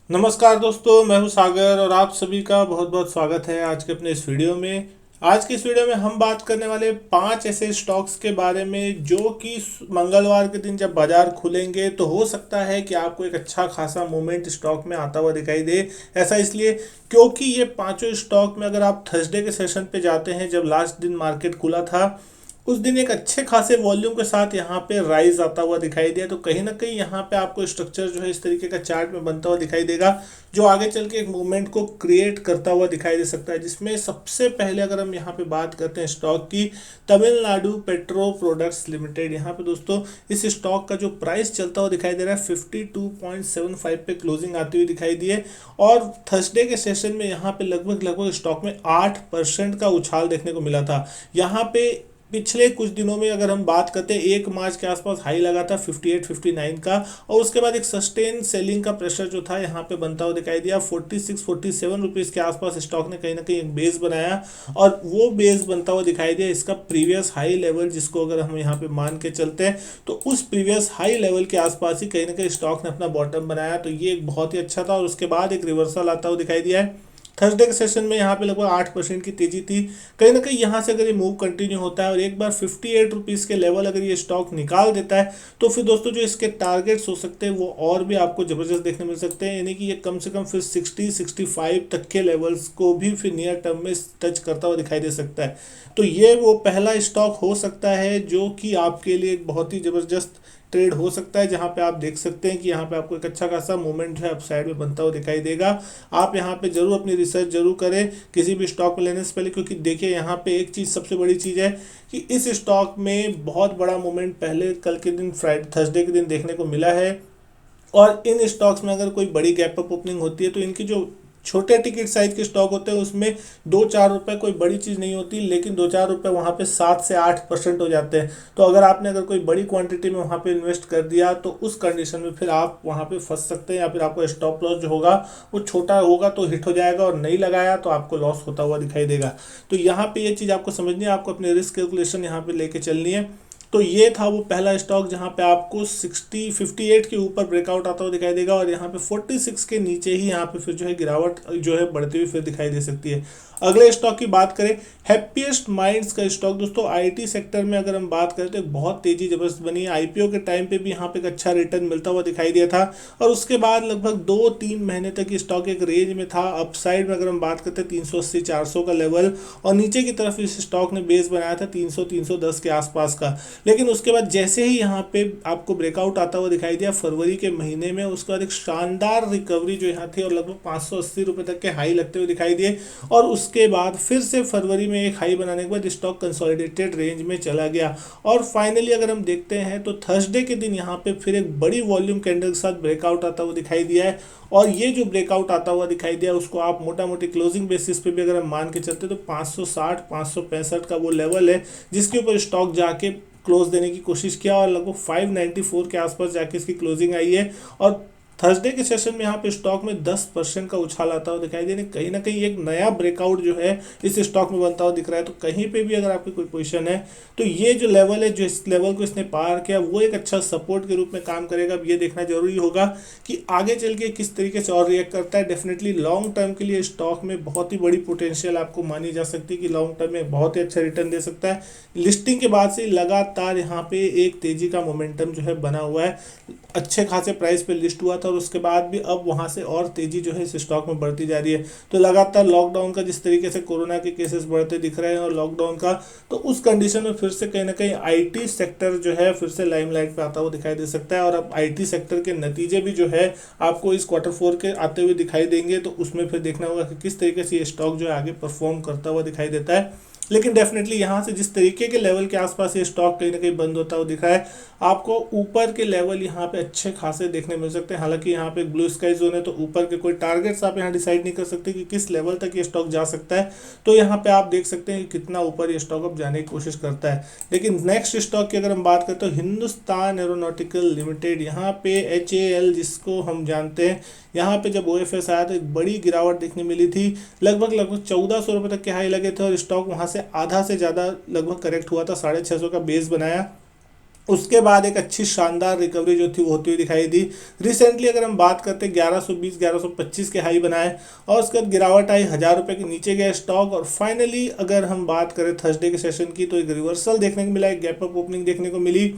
नमस्कार दोस्तों, मैं हूं सागर और आप सभी का बहुत बहुत स्वागत है आज के अपने इस वीडियो में। आज की इस वीडियो में हम बात करने वाले 5 ऐसे स्टॉक्स के बारे में जो कि मंगलवार के दिन जब बाजार खुलेंगे तो हो सकता है कि आपको एक अच्छा खासा मूवमेंट स्टॉक में आता हुआ दिखाई दे। ऐसा इसलिए क्योंकि ये पांचों स्टॉक में अगर आप थर्सडे के सेशन पे जाते हैं जब लास्ट दिन मार्केट खुला था, उस दिन एक अच्छे खासे वॉल्यूम के साथ यहाँ पे राइज आता हुआ दिखाई दिया। तो कहीं ना कहीं यहाँ पे आपको स्ट्रक्चर जो है इस तरीके का चार्ट में बनता हुआ दिखाई देगा जो आगे चल के एक मूवमेंट को क्रिएट करता हुआ दिखाई दे सकता है। जिसमें सबसे पहले अगर हम यहाँ पे बात करते हैं स्टॉक की, तमिलनाडु पेट्रो प्रोडक्ट्स लिमिटेड। यहाँ पे दोस्तों इस स्टॉक का जो प्राइस चलता हुआ दिखाई दे रहा है 52.75 पे क्लोजिंग आती हुई दिखाई दी है। और थर्सडे के सेशन में यहाँ पे लगभग लगभग स्टॉक में 8% का उछाल देखने को मिला था। यहाँ पे पिछले कुछ दिनों में अगर हम बात करते हैं 1 मार्च के आसपास हाई लगा था 58-59 का, और उसके बाद एक सस्टेन सेलिंग का प्रेशर जो था यहाँ पे बनता हुआ दिखाई दिया। 46-47 रुपीज़ के आसपास स्टॉक ने कहीं ना कहीं एक बेस बनाया और वो बेस बनता हुआ दिखाई दिया इसका प्रीवियस हाई लेवल, जिसको अगर हम यहाँ पे मान के चलते हैं तो उस प्रीवियस हाई लेवल के आसपास ही कहीं ना कहीं स्टॉक ने अपना बॉटम बनाया। तो ये एक बहुत ही अच्छा था और उसके बाद एक रिवर्सल आता हुआ दिखाई दिया है। थर्सडे के सेशन में यहाँ पे लगभग 8% की तेजी थी। कहीं ना कहीं यहाँ से अगर ये मूव कंटिन्यू होता है और एक बार 58 रुपीज़ के लेवल अगर ये स्टॉक निकाल देता है तो फिर दोस्तों जो इसके टारगेट्स हो सकते हैं वो और भी आपको ज़बरदस्त देखने मिल सकते हैं। यानी कि ये कम से कम फिर 60-65 तक के लेवल्स को भी फिर नियर टर्म में टच करता हुआ दिखाई दे सकता है। तो ये वो पहला स्टॉक हो सकता है जो कि आपके लिए एक बहुत ही ज़बरदस्त ट्रेड हो सकता है, जहां पे आप देख सकते हैं कि यहाँ पे आपको एक अच्छा खासा मूवमेंट जो है अपसाइड में बनता हुआ दिखाई देगा। आप यहाँ पे जरूर अपनी रिसर्च जरूर करें किसी भी स्टॉक में लेने से पहले, क्योंकि देखिए यहाँ पे एक चीज़ सबसे बड़ी चीज़ है कि इस स्टॉक में बहुत बड़ा मूवमेंट पहले कल के दिन फ्राइडे थर्सडे के दिन देखने को मिला है। और इन स्टॉक्स में अगर कोई बड़ी गैप अप ओपनिंग होती है तो इनकी जो छोटे टिकट साइज के स्टॉक होते हैं उसमें 2-4 रुपए कोई बड़ी चीज़ नहीं होती, लेकिन 2-4 रुपए वहाँ पे 7 से 8% हो जाते हैं। तो अगर आपने अगर कोई बड़ी क्वांटिटी में वहाँ पे इन्वेस्ट कर दिया तो उस कंडीशन में फिर आप वहाँ पे फंस सकते हैं, या फिर आपको स्टॉप लॉस जो होगा वो छोटा होगा तो हिट हो जाएगा और नहीं लगाया तो आपको लॉस होता हुआ दिखाई देगा। तो यहाँ पे ये चीज़ आपको समझनी है, आपको अपनी रिस्क कैलकुलेशन यहाँ पे लेके चलनी है। तो ये था वो पहला स्टॉक जहां पे आपको 58 के ऊपर ब्रेकआउट आता हुआ दिखाई देगा और यहाँ पे 46 के नीचे ही यहाँ पे फिर जो है गिरावट जो है बढ़ती हुई फिर दिखाई दे सकती है। अगले स्टॉक की बात करें, हैप्पीएस्ट माइंड्स का स्टॉक। दोस्तों आईटी सेक्टर में अगर हम बात करें तो बहुत तेजी जबरदस्त बनी है। आईपीओ के टाइम पे भी यहाँ पे एक अच्छा रिटर्न मिलता हुआ दिखाई दिया था और उसके बाद लगभग 2-3 महीने तक स्टॉक एक रेंज में था। अपसाइड में अगर हम बात करते हैं 380-400 का लेवल, और नीचे की तरफ इस स्टॉक ने बेस बनाया था 300-310 के आसपास का। लेकिन उसके बाद जैसे ही यहाँ पे आपको ब्रेकआउट आता हुआ दिखाई दिया फरवरी के महीने में, उसके बाद एक शानदार रिकवरी जो यहाँ थी और लगभग 580 रुपए तक के हाई लगते हुए दिखाई दिए। और उसके बाद फिर से फरवरी में एक हाई बनाने के बाद स्टॉक कंसोलिडेटेड रेंज में चला गया। और फाइनली अगर हम देखते हैं तो थर्सडे के दिन यहाँ पे फिर एक बड़ी वॉल्यूम कैंडल के साथ ब्रेकआउट आता हुआ दिखाई दिया है। और ये जो ब्रेकआउट आता हुआ दिखाई दिया उसको आप मोटा मोटी क्लोजिंग बेसिस पे भी अगर हम मान के चलते तो 560-565 का वो लेवल है जिसके ऊपर स्टॉक जाके क्लोज देने की कोशिश किया और लगभग 594 के आसपास जाके इसकी क्लोजिंग आई है। और थर्सडे के सेशन में यहाँ पे स्टॉक में 10% का उछाल आता हुआ दिखाई दे, कहीं ना कहीं एक नया ब्रेकआउट जो है इस स्टॉक में बनता हुआ दिख रहा है। तो कहीं पे भी अगर आपकी कोई पोजीशन है तो ये जो लेवल है, जो इस लेवल को इसने पार किया, वो एक अच्छा सपोर्ट के रूप में काम करेगा। अब ये देखना जरूरी होगा कि आगे चल के किस तरीके से और रिएक्ट करता है। डेफिनेटली लॉन्ग टर्म के लिए स्टॉक में बहुत ही बड़ी पोटेंशियल आपको मानी जा सकती है कि लॉन्ग टर्म में बहुत ही अच्छा रिटर्न दे सकता है। लिस्टिंग के बाद से लगातार यहाँ पे एक तेजी का मोमेंटम जो है बना हुआ है। अच्छे खासे प्राइस पे लिस्ट हुआ था और उसके बाद भी अब वहां से और तेजी जो है इस स्टॉक में बढ़ती जा रही है। तो लगातार लॉकडाउन का जिस तरीके से कोरोना के केसेस बढ़ते दिख रहे हैं और लॉकडाउन का, तो उस कंडीशन में फिर से कहीं ना कहीं आईटी सेक्टर जो है फिर से लाइमलाइट पे आता हुआ दिखाई दे सकता है। और अब आईटी सेक्टर के नतीजे भी जो है आपको इस क्वार्टर 4 के आते हुए दिखाई देंगे, तो उसमें फिर देखना होगा कि किस तरीके से ये स्टॉक जो है आगे परफॉर्म करता हुआ दिखाई देता है। लेकिन डेफिनेटली यहाँ से जिस तरीके के लेवल के आसपास ये स्टॉक कहीं ना कहीं बंद होता हुआ दिख रहा है, आपको ऊपर के लेवल यहाँ पे अच्छे खासे देखने मिल सकते हैं। हालांकि यहाँ पे ब्लू स्काई जोन है तो ऊपर के कोई टारगेट्स आप यहाँ डिसाइड नहीं कर सकते कि किस लेवल तक ये स्टॉक जा सकता है। तो यहाँ पे आप देख सकते हैं कि कितना ऊपर ये स्टॉक अब जाने की कोशिश करता है। लेकिन नेक्स्ट स्टॉक की अगर हम बात करते हैं तो हिंदुस्तान एरोनॉटिकल लिमिटेड, यहाँ पे HAL जिसको हम जानते हैं, यहाँ पे जब OFS आया तो एक बड़ी गिरावट देखने मिली थी। लगभग लगभग 1400 रुपये तक के हाई लगे थे और स्टॉक वहाँ से आधा से ज़्यादा लगभग करेक्ट हुआ था, 650 का बेस बनाया। उसके बाद एक अच्छी शानदार रिकवरी जो थी वो होती हुई दिखाई दी। रिसेंटली अगर हम बात करते हैं 1120 1125 के हाई बनाए और उसके बाद गिरावट आई, 1000 रुपये के नीचे गया स्टॉक और फाइनली अगर हम बात करें थर्सडे के सेशन की तो एक रिवर्सल देखने को मिला, एक गैप अप ओपनिंग देखने को मिली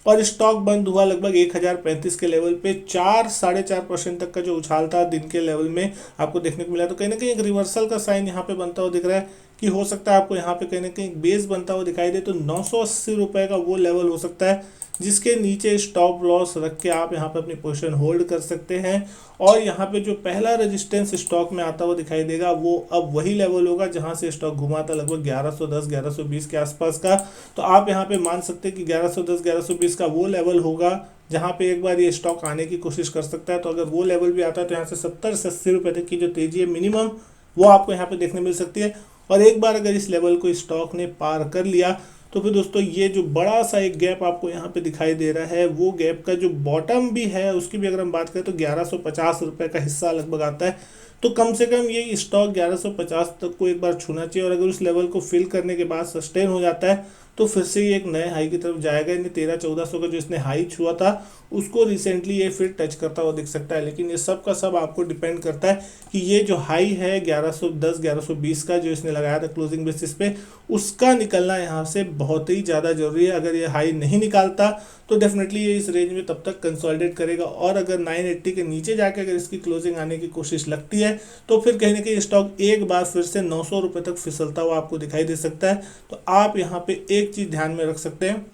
और स्टॉक बंद हुआ लगभग 1035 के लेवल पे। 4-4.5% तक का जो उछाल था दिन के लेवल में आपको देखने को मिला। तो कहीं ना कहीं एक रिवर्सल का साइन यहाँ पे बनता हुआ दिख रहा है कि हो सकता है आपको यहाँ पे कहीं ना कहीं बेस बनता हुआ दिखाई दे। तो 980 रुपये का वो लेवल हो सकता है जिसके नीचे स्टॉप लॉस रख के आप यहाँ पे अपनी पोजीशन होल्ड कर सकते हैं। और यहाँ पे जो पहला रेजिस्टेंस स्टॉक में आता हुआ दिखाई देगा वो अब वही लेवल होगा जहाँ से स्टॉक घुमा था, लगभग 1110 1120 के आसपास का। तो आप यहाँ पे मान सकते हैं कि 1110 1120 का वो लेवल होगा जहाँ पे एक बार ये स्टॉक आने की कोशिश कर सकता है। तो अगर वो लेवल भी आता है तो यहाँ से 70 से 80 रुपये तक की जो तेजी है मिनिमम वो आपको यहाँ पे देखने मिल सकती है। और एक बार अगर इस लेवल को स्टॉक ने पार कर लिया तो फिर दोस्तों ये जो बड़ा सा एक गैप आपको यहाँ पे दिखाई दे रहा है वो गैप का जो बॉटम भी है उसकी भी अगर हम बात करें तो 1150 रुपये का हिस्सा लगभग आता है। तो कम से कम ये स्टॉक 1150 तक को एक बार छूना चाहिए और अगर उस लेवल को फिल करने के बाद सस्टेन हो जाता है तो फिर से ये एक नए हाई की तरफ जाएगा। यानी 13-1400 का जो इसने हाई छुआ था उसको रिसेंटली ये फिर टच करता हुआ दिख सकता है। लेकिन ये सब का सब आपको डिपेंड करता है कि ये जो हाई है 1110 1120 का जो इसने लगाया था क्लोजिंग बेसिस पे उसका निकलना यहाँ से बहुत ही ज़्यादा जरूरी है। अगर ये हाई नहीं निकालता तो डेफिनेटली ये इस रेंज में तब तक कंसोलिडेट करेगा और अगर 980 के नीचे जाके अगर इसकी क्लोजिंग आने की कोशिश लगती है तो फिर कहीं ना कहीं स्टॉक एक बार फिर से 900 रुपये तक फिसलता हुआ आपको दिखाई दे सकता है। तो आप यहाँ पे एक चीज़ ध्यान में रख सकते हैं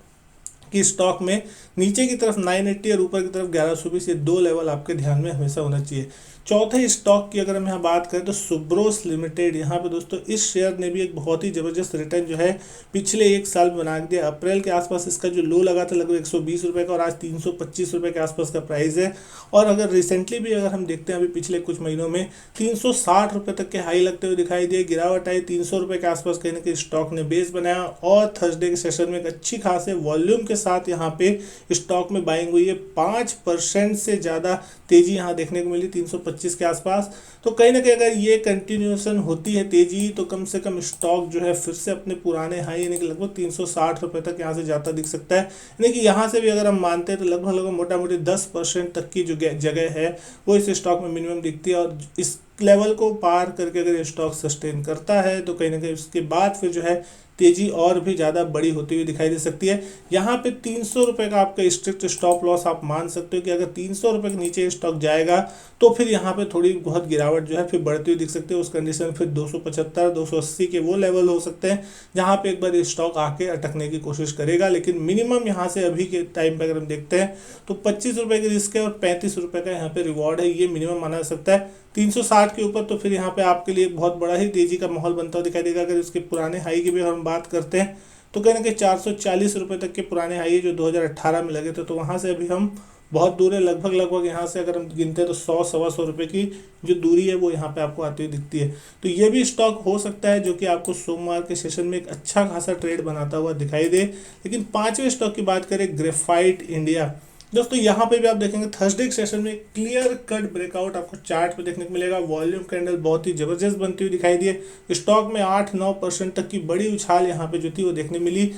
कि स्टॉक में नीचे की तरफ 980 और ऊपर की तरफ 1120 ये दो लेवल आपके ध्यान में हमेशा होना चाहिए। चौथे स्टॉक की अगर हम यहाँ बात करें तो सुब्रोस लिमिटेड, यहाँ पे दोस्तों इस शेयर ने भी एक बहुत ही ज़बरदस्त रिटर्न जो है पिछले एक साल में बना दिया। अप्रैल के आसपास इसका जो लो लगा था लगभग 120 रुपये का और आज 325 रुपये के आसपास का प्राइस है। और अगर रिसेंटली भी अगर हम देखते हैं अभी पिछले कुछ महीनों में 360 रुपये तक के हाई लगते हुए दिखाई दिए, गिरावट आई 300 रुपये के आसपास कहीं ना कहीं स्टॉक ने बेस बनाया और थर्सडे के सेशन में एक अच्छी खासे वॉल्यूम के साथ यहाँ पे स्टॉक में बाइंग हुई है। 5% से ज़्यादा तेजी यहाँ देखने को मिली 325 के आसपास। तो कहीं ना कहीं अगर ये कंटिन्यूएशन होती है तेजी तो कम से कम स्टॉक जो है फिर से अपने पुराने हाई यानी कि लगभग 360 रुपये तक यहाँ से जाता दिख सकता है। यानी कि यहाँ से भी अगर हम मानते हैं तो लगभग मोटा मोटी 10% तक की जो जगह है वो इस स्टॉक में मिनिमम दिखती है। और इस लेवल को पार करके अगर ये स्टॉक सस्टेन करता है तो कहीं ना कहीं उसके बाद फिर जो है तेजी और भी ज़्यादा बड़ी होती हुई दिखाई दे सकती है। यहाँ पे 300 रुपये का आपका स्ट्रिक्ट स्टॉप लॉस आप मान सकते हो कि अगर 300 रुपये के नीचे स्टॉक जाएगा तो फिर यहाँ पे थोड़ी बहुत गिरावट जो है फिर बढ़ती हुई दिख सकती है। उस कंडीशन में फिर 275 280 के वो लेवल हो सकते हैं जहाँ पे एक बार स्टॉक आके अटकने की कोशिश करेगा। लेकिन मिनिमम यहाँ से अभी के टाइम पर अगर हम देखते हैं तो 25 रुपये की रिस्क है और 35 रुपये का यहाँ पे रिवॉर्ड है, ये मिनिमम माना जा सकता है। 360 के ऊपर तो फिर यहाँ पे आपके लिए एक बहुत बड़ा ही तेजी का माहौल बनता हुआ दिखाई देगा। अगर इसके पुराने हाई की भी हम बात करते हैं तो कहीं ना कहीं 440 रुपये तक के पुराने हाई जो 2018 में लगे थे तो वहाँ से अभी हम बहुत दूर है। लगभग यहाँ से अगर हम गिनते हैं तो 100-125 रुपये की जो दूरी है वो यहाँ पे आपको आती हुई दिखती है। तो ये भी स्टॉक हो सकता है जो कि आपको सोमवार के सेशन में एक अच्छा खासा ट्रेड बनाता हुआ दिखाई दे। लेकिन पांचवें स्टॉक की बात करें ग्रेफाइट इंडिया, दोस्तों यहाँ पे भी आप देखेंगे थर्सडे के सेशन में क्लियर कट ब्रेकआउट आपको चार्ट पे देखने को मिलेगा। वॉल्यूम कैंडल बहुत ही जबरदस्त बनती हुई दिखाई दी है। स्टॉक में 8-9% तक की बड़ी उछाल यहाँ पे जो थी वो देखने मिली।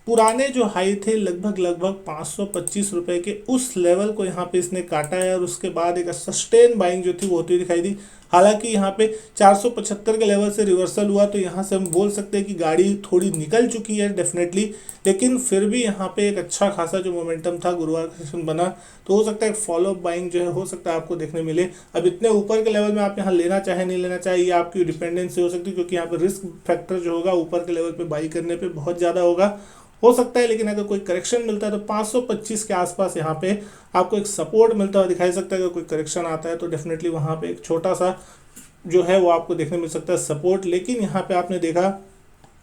पुराने जो हाई थे लगभग 525 रुपये के उस लेवल को यहाँ पे इसने काटा है और उसके बाद एक सस्टेन बाइंग जो थी वो होती हुई दिखाई दी। हालांकि यहाँ पे 475 के लेवल से रिवर्सल हुआ तो यहाँ से हम बोल सकते हैं कि गाड़ी थोड़ी निकल चुकी है डेफिनेटली, लेकिन फिर भी यहाँ पे एक अच्छा खासा जो मोमेंटम था गुरुवार का सेशन बना तो हो सकता है फॉलो अप बाइंग जो है हो सकता है आपको देखने मिले। अब इतने ऊपर के लेवल में आप यहाँ लेना चाहे नहीं लेना चाहे ये आपकी डिपेंडेंसी हो सकती है क्योंकि यहाँ पे रिस्क फैक्टर जो होगा ऊपर के लेवल पे बाई करने पे बहुत ज़्यादा हो सकता है। लेकिन अगर कोई करेक्शन मिलता है तो 525 के आसपास यहाँ पे आपको एक सपोर्ट मिलता हुआ दिखाई सकता है। अगर कोई करेक्शन आता है तो डेफिनेटली वहाँ पे एक छोटा सा जो है वो आपको देखने मिल सकता है सपोर्ट। लेकिन यहाँ पे आपने देखा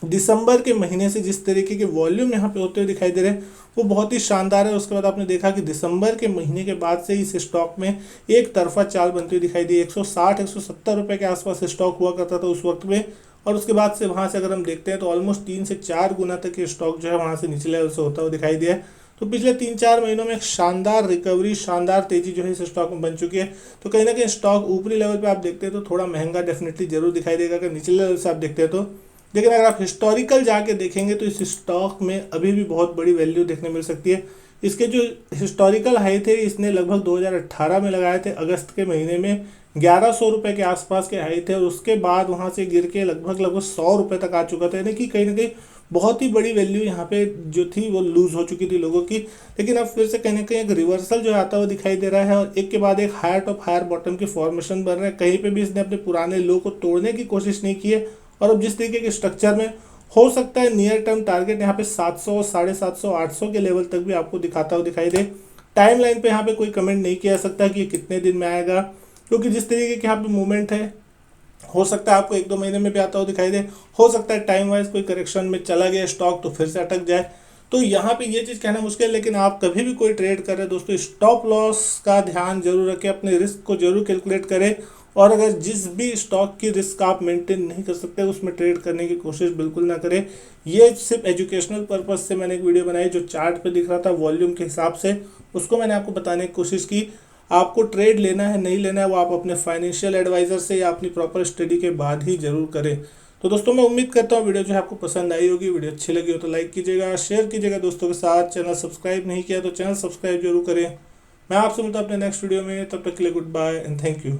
दिसंबर के महीने से जिस तरीके के वॉल्यूम यहाँ पे होते हुए दिखाई दे रहे हैं वो बहुत ही शानदार है। उसके बाद आपने देखा कि दिसंबर के महीने के बाद से इस स्टॉक में एक तरफा चाल बनती हुई दिखाई दी। 160-170 रुपये के आसपास स्टॉक हुआ करता था उस वक्त में और उसके बाद से वहाँ से अगर हम देखते हैं तो ऑलमोस्ट 3 से 4 गुना तक के स्टॉक जो है वहाँ से निचले लेवल से होता हुआ दिखाई दिया है। तो पिछले 3-4 महीनों में एक शानदार रिकवरी शानदार तेजी जो है इस स्टॉक में बन चुकी है। तो कहीं ना कहीं स्टॉक ऊपरी लेवल पे आप देखते हैं तो थोड़ा महंगा डेफिनेटली जरूर दिखाई देगा अगर निचले लेवल से आप देखते हैं तो। लेकिन अगर आप हिस्टोरिकल जाके देखेंगे तो इस स्टॉक में अभी भी बहुत बड़ी वैल्यू देखने मिल सकती है इसके जो हिस्टोरिकल हाई थे इसने लगभग 2018 में लगाए थे, अगस्त के महीने में 1100 रुपये के आसपास के हाई थे, और उसके बाद वहाँ से गिर के लगभग 100 रुपये तक आ चुका था, यानी कि कहीं ना कहीं बहुत ही बड़ी वैल्यू यहाँ पे जो थी वो लूज हो चुकी थी लोगों की। लेकिन अब फिर से कहीं ना कहीं एक रिवर्सल जो आता हुआ दिखाई दे रहा है, और एक के बाद एक हायर टॉप हायर बॉटम की फॉर्मेशन बन रहा है। कहीं पे भी इसने अपने पुराने लो को तोड़ने की कोशिश नहीं की है, और अब जिस तरीके के स्ट्रक्चर में हो सकता है नियर टर्म टारगेट यहाँ पे 700, 750, 800 के लेवल तक भी आपको दिखाता हुआ दिखाई दे। टाइम लाइन पे यहाँ पे कोई कमेंट नहीं किया सकता कि ये कितने दिन में आएगा, क्योंकि जिस तरीके के यहाँ पे मूवमेंट है हो सकता है आपको 1-2 महीने में भी आता हुआ दिखाई दे, हो सकता है टाइम वाइज कोई करेक्शन में चला गया स्टॉक तो फिर से अटक जाए। तो यहाँ पे ये चीज़ कहना मुश्किल है, लेकिन आप कभी भी कोई ट्रेड कर रहे हैं दोस्तों, स्टॉप लॉस का ध्यान जरूर रखें, अपने रिस्क को जरूर कैलकुलेट करें, और अगर जिस भी स्टॉक की रिस्क आप मेंटेन नहीं कर सकते उसमें ट्रेड करने की कोशिश बिल्कुल ना करें। ये सिर्फ एजुकेशनल पर्पज से मैंने एक वीडियो बनाई, जो चार्ट पे दिख रहा था वॉल्यूम के हिसाब से, उसको मैंने आपको बताने की कोशिश की। आपको ट्रेड लेना है नहीं लेना है वो आप अपने फाइनेंशियल एडवाइजर से या अपनी प्रॉपर स्टडी के बाद ही जरूर करें। तो दोस्तों मैं उम्मीद करता हूँ वीडियो जो है आपको पसंद आई होगी। वीडियो अच्छी लगी हो तो लाइक कीजिएगा, शेयर कीजिएगा दोस्तों के साथ। चैनल सब्सक्राइब नहीं किया तो चैनल सब्सक्राइब जरूर करें। मैं आपसे मिलता हूँ अपने नेक्स्ट वीडियो में, तब तक के लिए good bye and thank you.